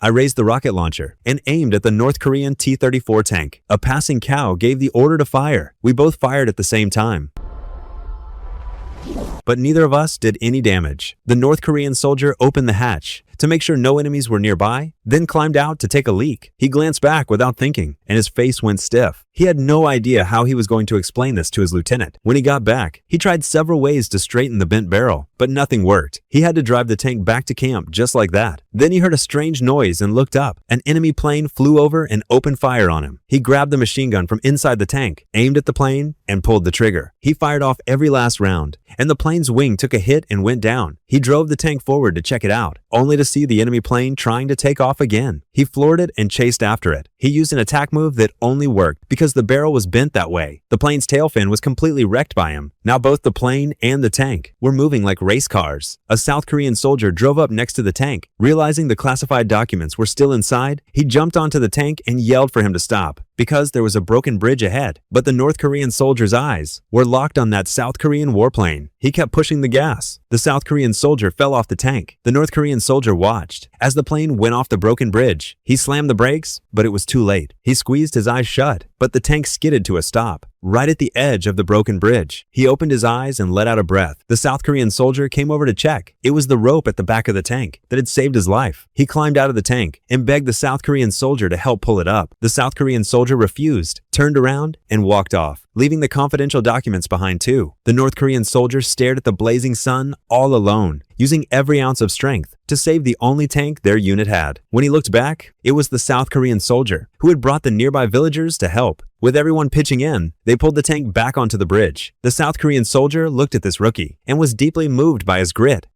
I raised the rocket launcher and aimed at the North Korean T-34 tank. A passing cow gave the order to fire. We both fired at the same time, but neither of us did any damage. The North Korean soldier opened the hatch to make sure no enemies were nearby, then climbed out to take a leak. He glanced back without thinking, and his face went stiff. He had no idea how he was going to explain this to his lieutenant. When he got back, he tried several ways to straighten the bent barrel, but nothing worked. He had to drive the tank back to camp just like that. Then he heard a strange noise and looked up. An enemy plane flew over and opened fire on him. He grabbed the machine gun from inside the tank, aimed at the plane, and pulled the trigger. He fired off every last round, and the plane's wing took a hit and went down. He drove the tank forward to check it out, only to see the enemy plane trying to take off again. He floored it and chased after it. He used an attack move that only worked because the barrel was bent that way. The plane's tail fin was completely wrecked by him. Now both the plane and the tank were moving like race cars. A South Korean soldier drove up next to the tank. Realizing the classified documents were still inside, he jumped onto the tank and yelled for him to stop because there was a broken bridge ahead. But the North Korean soldier's eyes were locked on that South Korean warplane. He kept pushing the gas. The South Korean soldier fell off the tank. The North Korean soldier watched as the plane went off the broken bridge. He slammed the brakes, but it was too late. He squeezed his eyes shut, but the tank skidded to a stop right at the edge of the broken bridge. He opened his eyes and let out a breath. The South Korean soldier came over to check. It was the rope at the back of the tank that had saved his life. He climbed out of the tank and begged the South Korean soldier to help pull it up. The South Korean soldier refused, turned around, and walked off, leaving the confidential documents behind too. The North Korean soldier stared at the blazing sun all alone, using every ounce of strength to save the only tank their unit had. When he looked back, it was the South Korean soldier who had brought the nearby villagers to help. With everyone pitching in, they pulled the tank back onto the bridge. The South Korean soldier looked at this rookie and was deeply moved by his grit.